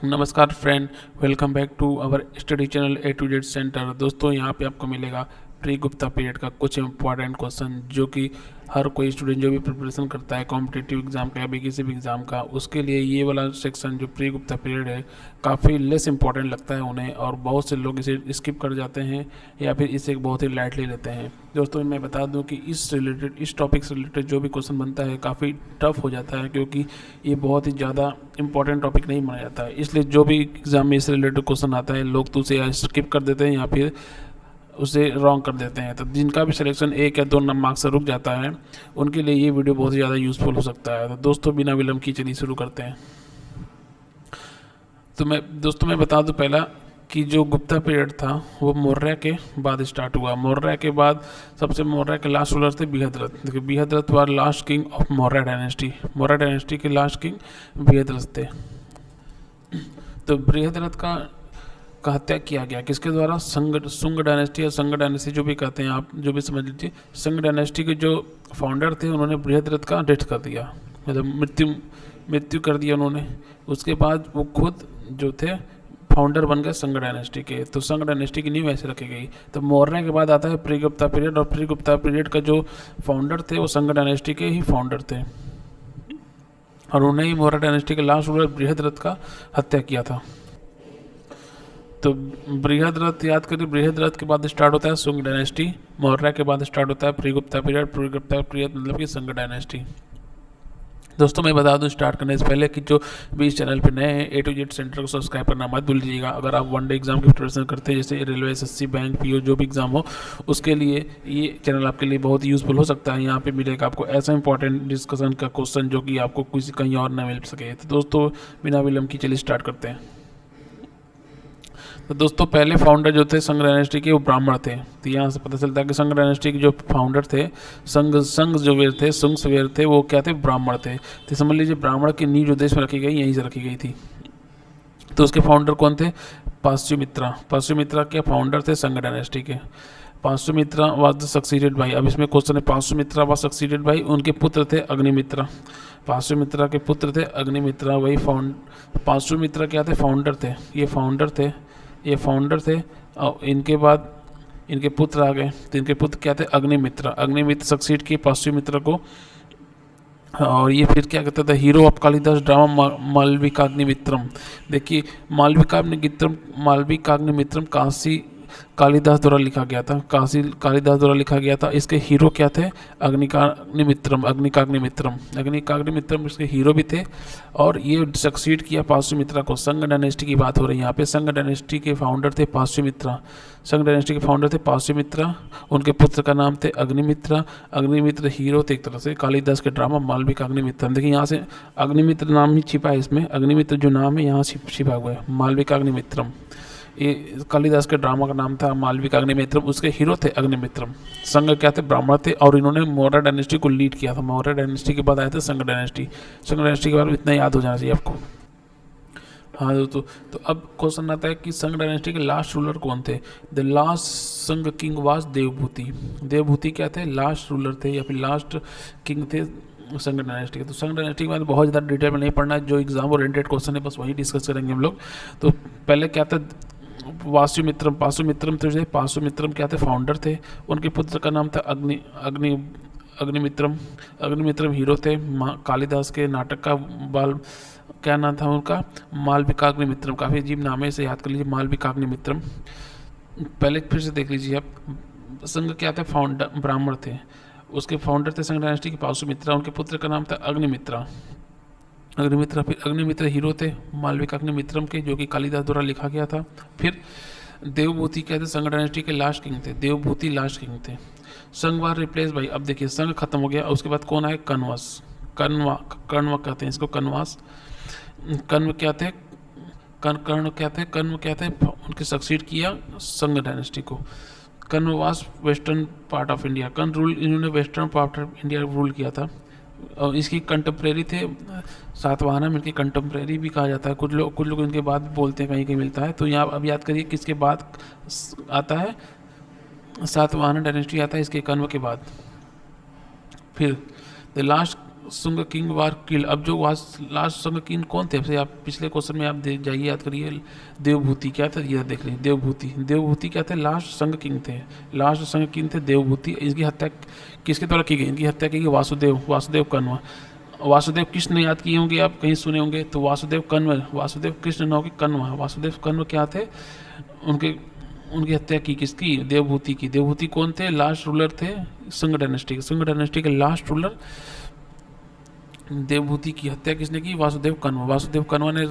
नमस्कार friend, welcome back to our study channel A to Z centre. दोस्तों यहाँ पे आपको मिलेगा प्री गुप्ता पीरियड का कुछ इंपॉर्टेंट क्वेश्चन जो कि हर कोई स्टूडेंट जो भी प्रिपरेशन करता है कॉम्पिटिटिव एग्जाम का या भी किसी भी एग्जाम का, उसके लिए ये वाला सेक्शन जो प्री गुप्ता पीरियड है काफ़ी लेस इंपॉर्टेंट लगता है उन्हें, और बहुत से लोग इसे स्किप कर जाते हैं या फिर इसे बहुत ही लाइटली लेते हैं। दोस्तों मैं बता दूं कि इस टॉपिक से रिलेटेड जो भी क्वेश्चन बनता है काफ़ी टफ हो जाता है, क्योंकि ये बहुत ही ज़्यादा इंपॉर्टेंट टॉपिक नहीं माना जाता है। इसलिए जो भी एग्जाम में इससे रिलेटेड क्वेश्चन आता है लोग तो उसे स्किप कर देते हैं या फिर उसे रॉन्ग कर देते हैं। तो जिनका भी सिलेक्शन 1 या 2 मार्क्स से रुक जाता है उनके लिए ये वीडियो बहुत ज़्यादा यूज़फुल हो सकता है। तो दोस्तों बिना विलंब की चलिए शुरू करते हैं। तो मैं बता दूं पहला कि जो गुप्ता पीरियड था वो मौर्य के बाद स्टार्ट हुआ। मौर्य के बाद मौर्य के लास्ट रूलर थे बृहद्रथ। देखिए Brihadratha was last king of Maurya dynasty. Maurya dynasty के लास्ट किंग बृहद्रथ थे। तो बृहद्रथ का हत्या किया गया किसके द्वारा? शुंग डायनेस्टी या संग डायनेस्टी जो भी कहते हैं आप, जो भी समझ लीजिए। संग डायनेस्टी के जो फाउंडर थे उन्होंने बृहद्रथ का डेथ कर दिया, मतलब मृत्यु कर दिया उन्होंने। उसके बाद वो खुद जो थे फाउंडर बन गए संग डायनेस्टी के। तो संग डायनेस्टी की नींव ऐसे रखी गई। तो मौर्य के बाद आता है प्री गुप्ता पीरियड, और प्री गुप्ता पीरियड का जो फाउंडर थे वो संग डायनेस्टी के ही फाउंडर थे, और उन्हें ही मौर्य डायनेस्टी के लास्ट रूलर बृहद्रथ का हत्या किया था। तो बृहद्रथ याद करिए, बृहद्रथ के बाद स्टार्ट होता है शुंग डायनेस्टी, मौर्य के बाद स्टार्ट होता है प्री गुप्ता पीरियड मतलब कि संग डायनेस्टी। दोस्तों मैं बता दूं स्टार्ट करने से पहले कि जो भी इस चैनल पे नए हैं ए टू जेड सेंटर को सब्सक्राइब करना मत भूलिएगा। अगर आप वन डे एग्जाम की प्रिपरेशन करते हैं जैसे रेलवे, एसएससी, बैंक, पीओ जो भी एग्जाम हो, उसके लिए ये चैनल आपके लिए बहुत यूज़फुल हो सकता है। यहाँ पे मिलेगा आपको ऐसा इंपॉर्टेंट डिस्कशन का क्वेश्चन जो कि आपको किसी कहीं और ना मिल सके। तो दोस्तों बिना विलंब की चलिए स्टार्ट करते हैं। तो दोस्तों पहले फाउंडर जो थे संग डायनेस्टी के वो ब्राह्मण थे। तो यहाँ से पता चलता है कि संग डायनेस्टी के जो फाउंडर थे संग जो वीर थे, सुंग सवेर थे, वो क्या थे? ब्राह्मण थे। तो समझ लीजिए ब्राह्मण की नींव जो देश में रखी गई यहीं से रखी गई थी। तो उसके फाउंडर कौन थे? पार्श्वमित्रा। पार्श्वमित्रा के फाउंडर थे संग डायनेस्टी के। पार्श्वमित्रा वाज द सक्सीडेड बाई। अब इसमें क्वेश्चन है पार्श्वमित्रा वाज सक्सीडेड बाई, उनके पुत्र थे अग्निमित्रा। पार्श्वमित्रा के पुत्र थे अग्निमित्रा, वही पार्श्वमित्रा क्या थे? फाउंडर थे। ये फाउंडर थे और इनके बाद इनके पुत्र आ गए। तो इनके पुत्र क्या थे? अग्निमित्र। अग्निमित्र सक्सीड किए पार्श्वमित्र को, और ये फिर क्या कहते थे? Hero of Kalidas drama Malavikagnimitram. देखिए मालविकाग्निमित्रम काशी कालिदास द्वारा लिखा गया था। काशी कालिदास द्वारा लिखा गया था। इसके हीरो क्या थे? अग्निकाग्निमित्रम इसके हीरो भी थे, और ये सक्सीड किया पार्श्वमित्रा को। संग डायनेस्टी की बात हो रही है यहाँ पे। संग डायनेस्टी के फाउंडर थे पार्श्वमित्रा। संग डायनेस्टी के फाउंडर थे पार्श्वमित्रा, उनके पुत्र का नाम थे अग्निमित्रा। अग्निमित्र हीरो थे एक तरह से कालिदास के ड्रामा मालविकाग्निमित्रम। देखिए यहाँ से अग्निमित्र नाम ही छिपा है इसमें। अग्निमित्र जो नाम है यहाँ छिपा हुआ है मालविकाग्निमित्रम। ये कालिदास के ड्रामा का नाम था मालविकाग्निमित्रम, उसके हीरो थे अग्निमित्रम। संग क्या थे? ब्राह्मण थे, और इन्होंने मौर्य डायनेस्टी को लीड किया था। मौर्य डायनेस्टी के बाद आए थे संग डायनेस्टी। संग डायनेस्टी के बारे में इतना याद हो जाना चाहिए आपको। हाँ दोस्तों, तो अब क्वेश्चन आता है कि संग डायनेस्टी के लास्ट रूलर कौन थे? द लास्ट संग किंग वाज देवभूति। देवभूति क्या थे? लास्ट रूलर थे या फिर लास्ट किंग थे संग डायनेस्टी के। तो संग डायनेस्टी के बाद बहुत ज़्यादा डिटेल में नहीं पढ़ना है, जो एग्जाम ओरिएंटेड क्वेश्चन है बस वही डिस्कस करेंगे हम लोग। तो पहले क्या था? पार्श्वमित्रम क्या थे? फाउंडर थे। उनके पुत्र का नाम था अग्निमित्रम। अग्निमित्रम हीरो थे। कालिदास के नाटक का क्या नाम था उनका? मालविकाग्निमित्रम। काफ़ी अजीब नाम है, इसे याद कर लीजिए मालविकाग्निमित्रम। पहले फिर से देख लीजिए आप। संघ क्या थे? फाउंडर ब्राह्मण थे। उसके फाउंडर थे संघ डायनेस्टी के पार्श्वमित्रा। उनके पुत्र का नाम था अग्निमित्रा। फिर अग्निमित्र हीरो थे मालविकाग्निमित्रम के, जो कि कालिदास द्वारा लिखा गया था। फिर देवभूति क्या थे? संग डायनेस्टी के लास्ट किंग थे। देवभूति लास्ट किंग थे। संघ वार रिप्लेस बाई। अब देखिए संघ खत्म हो गया, उसके बाद कौन आए? कण्वास। कण्व कहते हैं इसको, कण्वास। कण्व क्या थे? कर्ण क्या थे? उनके सक्सीड किया संग डायनेस्टी को। कण्वास वेस्टर्न पार्ट ऑफ इंडिया। इन्होंने western part of India rule किया था, और इसकी कंटेम्प्रेरी थे सातवाहन। इनकी कंटेम्प्रेरी भी कहा जाता है। कुछ लोग इनके बाद भी बोलते हैं, कहीं कहीं मिलता है। तो यहाँ अब याद करिए किसके बाद आता है? सातवाहन डायनेस्टी आता है इसके कण्व के बाद। फिर द लास्ट सुंग किंग वार किल। अब जो लास्ट सुंग किंग कौन थे, आपसे आप पिछले क्वेश्चन में आप जाइए याद करिए, देवभूति क्या था, ये देख लीजिए देवभूति क्या थे, लास्ट संग किंग थे, लास्ट संग किंग थे देवभूति। इसकी हत्या किसके द्वारा की गई, इनकी हत्या की गई वासुदेव कण्व। वासुदेव कृष्ण याद किए होंगे आप, कहीं सुने होंगे, तो वासुदेव कण्व, वासुदेव कृष्ण न होगी कण्व, वासुदेव कण्व क्या थे, उनकी हत्या की किसकी, देवभूति की। देवभूति कौन थे, लास्ट रूलर थे शुंग डायनेस्टी के लास्ट रूलर देवभूति की हत्या किसने की, वासुदेव कण्व ने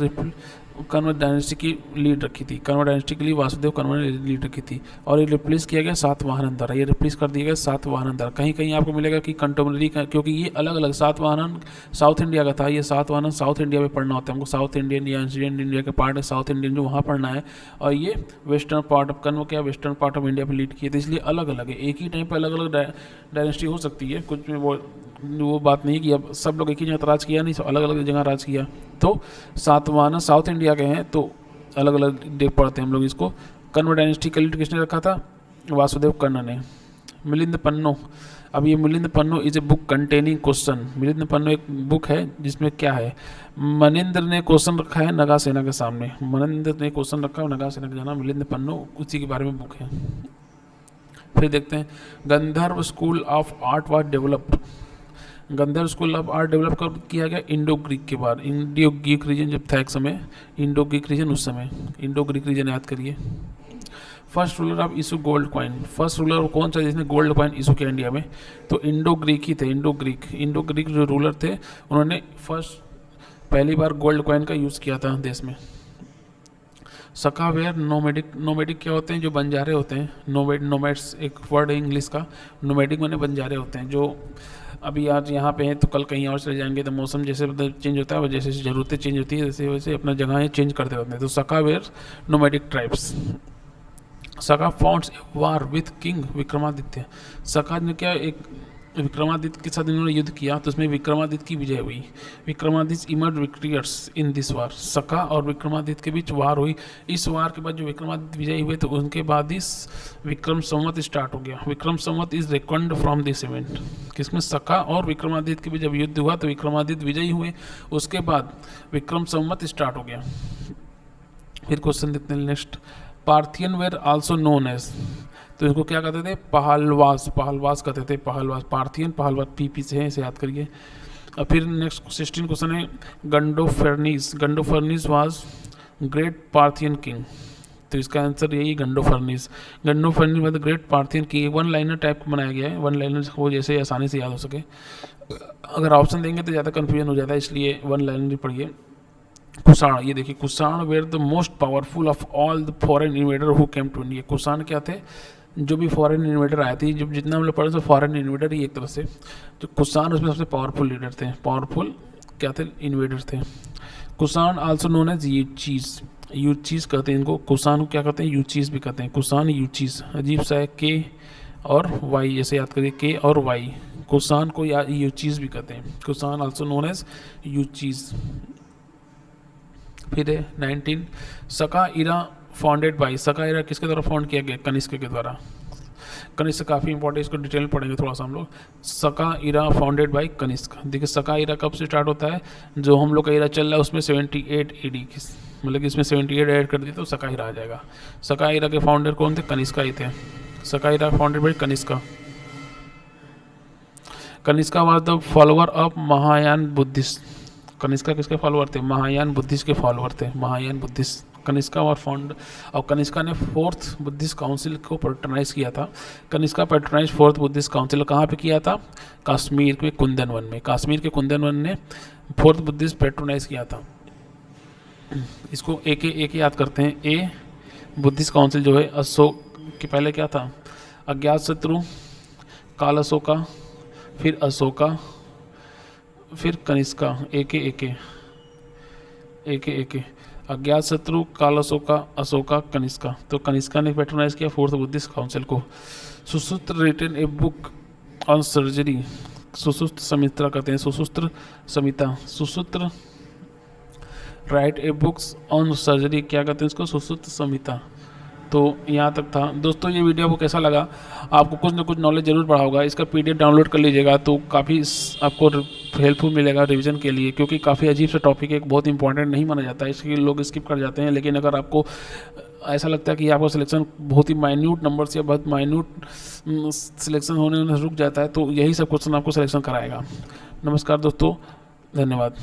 कण्व डायनेस्टी की लीड रखी थी, कण्व डायनेस्टी के लिए वासुदेव कण्व ने लीड रखी थी। और ये रिप्लेस किया गया सातवाहन द्वारा, ये रिप्लेस कर दिया गया सातवाहन द्वारा। कहीं कहीं आपको मिलेगा कि कंटेम्प्रेरी का, क्योंकि ये अलग अलग, सातवाहन साउथ इंडिया का था, ये सातवाहन साउथ इंडिया में पढ़ना होता है हमको, साउथ इंडियन या एंशिएंट इंडिया के पार्ट है साउथ इंडियन, जो वहाँ पढ़ना है। और ये वेस्टर्न पार्ट ऑफ कण्व क्या, वेस्टर्न पार्ट ऑफ इंडिया पर लीड किए थे, इसलिए अलग अलग है। एक ही टाइम पर अलग अलग डायनेस्टी हो सकती है, कुछ में वो बात नहीं कि अब सब लोग एक ही जगह राज किया, नहीं, सब अलग अलग जगह राज किया। तो सातवाहन साउथ इंडिया के हैं, तो अलग अलग डेट पढ़ते हैं हम लोग इसको। कण्व डायनेस्टी का लीड किसने रखा था, वासुदेव कण्व ने। मिलिंद पन्नो, अब ये Milinda Panha is a book containing question. Milinda Panha एक बुक है जिसमें क्या है, मनिंद्र ने क्वेश्चन रखा है नगासेना के सामने, मनिंद्र ने क्वेश्चन रखा है नगासेना के जाना, मिलिंद पन्नो उसी के बारे में बुक है। फिर देखते हैं गंधर्व school of art was developed. Gandharva school of art develop कब किया गया, इंडो ग्रीक के बाद, इंडो ग्रीक रीजन जब था एक समय, इंडो ग्रीक रीजन उस समय, इंडो ग्रीक रीजन याद करिए। First ruler of issue gold coin, first ruler कौन सा जिसने गोल्ड कॉइन इशू किया इंडिया में, तो इंडो ग्रीक ही थे, इंडो ग्रीक जो रूलर थे उन्होंने पहली बार गोल्ड कॉइन का यूज़ किया था देश में। सकावेयर नोमेडिक क्या होते हैं, जो बंजारे होते हैं, नोमैड्स एक वर्ड है इंग्लिश का, नोमेडिक माने बंजारे होते हैं, जो अभी आज यहाँ पे हैं तो कल कहीं और चले जाएंगे, तो मौसम जैसे चेंज होता है, जैसे ज़रूरतें चेंज होती है, जैसे वैसे अपना जगह चेंज करते होते हैं। तो सकावेयर नोमेडिक ट्राइब्स। सका founts A war with king Vikramaditya. सका ने क्या, एक विक्रमादित्य के साथ इन्होंने युद्ध किया, तो उसमें विक्रमादित्य की विजय हुई। Vikramaditya emerge victorious in this वार, सका और विक्रमादित्य के बीच वार हुई। इस वार के बाद जो विक्रमादित्य विजयी हुए, तो उनके बाद इस विक्रम संवत स्टार्ट हो गया। Vikram Samvat is record from this event, किसमें सका और विक्रमादित्य के बीच जब युद्ध हुआ तो विक्रमादित्य विजयी हुए, उसके बाद विक्रम संवत स्टार्ट हो गया। फिर क्वेश्चन देखते हैं next, Parthian were also known as, तो इनको क्या कहते थे, पहलवास कहते थे, पहलवास, पार्थियन पहलवास, पी से है, इसे याद करिए। और फिर नेक्स्ट 16 क्वेश्चन है, Gondophares was great Parthian king, तो इसका आंसर यही Gondophares was the great Parthian king. One liner type का बनाया गया है, वन लाइनर वो जैसे आसानी से याद हो सके। अगर ऑप्शन देंगे तो ज़्यादा कन्फ्यूजन हो जाता है, इसलिए वन लाइनर पढ़िए। कुषाण, ये देखिए, Kushan were the most powerful of all the foreign invader who came to India. Kushan क्या थे, जो भी फॉरेन इन्वेडर आए थे, जब जितना हम लोग पढ़े तो फॉरेन इन्वेडर ही एक तरह से, जो कुषाण उसमें सबसे पावरफुल लीडर थे, पावरफुल क्या थे, इन्वेडर थे। Kushan also known as Yuezhis कहते हैं इनको, कुषाण को क्या कहते हैं, यूचीज भी कहते हैं, कुषाण यूचीज, अजीब सा है, के और वाई, ऐसे याद करिए, के और वाई, कुषाण को या यूचीज भी कहते हैं, Kushan also known as Yuezhis. फिर है 19, सका इरा फाउंडेड बाई, सका इरा किसके द्वारा फाउंड किया गया, कनिष्क के द्वारा। कनिष्क काफ़ी इंपॉर्टेंट, इसको डिटेल पढ़ेंगे थोड़ा सा हम लोग। सका इरा फाउंडेड बाई कनिष्क। देखिए सका इरा कब से स्टार्ट होता है, जो हम लोग का इरा चल रहा है उसमें 78 AD, मतलब कि इसमें 78 ऐड कर दिए तो सका इरा आ जाएगा। सका इरा के फाउंडर कौन थे, कनिष्का ही थे। Saka era founded by Kanishka. Kanishka was the follower of Mahayana Buddhist. Kanishka किसके फॉलोअर थे, महायान बुद्धिस्ट के फॉलोअर थे, महायान बुद्धिस्ट। कनिष्का और फाउंड, और कनिष्का ने 4th बुद्धिस्ट काउंसिल को पैट्रोनाइज किया था। Kanishka patronise 4th Buddhist council कहाँ पे किया था, कश्मीर के कुंदन में, कश्मीर के कुंदन वन ने 4th बुद्धिस्ट पैट्रोनाइज किया था। इसको एक याद करते हैं। ए बुद्धिस्ट काउंसिल जो है, अशोक के पहले क्या था, अज्ञात शत्रु, काल अशोका, फिर अशोका, फिर कनिष्का, एके अज्ञात शत्रु, काल अशोका, कनिष्का। तो कनिष्का ने पैट्रोनाइज किया 4th बुद्धिस्ट काउंसिल को। सुसूत्र written a book on surgery, सुसूत्र Sumitra कहते हैं, सुसूत्र Samita, सुसूत्र right A books on surgery, क्या कहते हैं इसको, सुसूत्र समिता। तो यहाँ तक था दोस्तों। ये वीडियो आपको कैसा लगा? आपको कुछ ना कुछ नॉलेज ज़रूर पड़ा होगा। इसका PDF डाउनलोड कर लीजिएगा तो काफ़ी आपको हेल्पफुल मिलेगा रिवीजन के लिए, क्योंकि काफ़ी अजीब सा टॉपिक है, बहुत इंपॉर्टेंट नहीं माना जाता है, इसलिए लोग स्किप कर जाते हैं। लेकिन अगर आपको ऐसा लगता है कि आपका सिलेक्शन बहुत ही माइन्यूट नंबर से या बहुत माइन्यूट सिलेक्शन होने में रुक जाता है, तो यही सब क्वेश्चन आपको सिलेक्शन कराएगा। नमस्कार दोस्तों, धन्यवाद।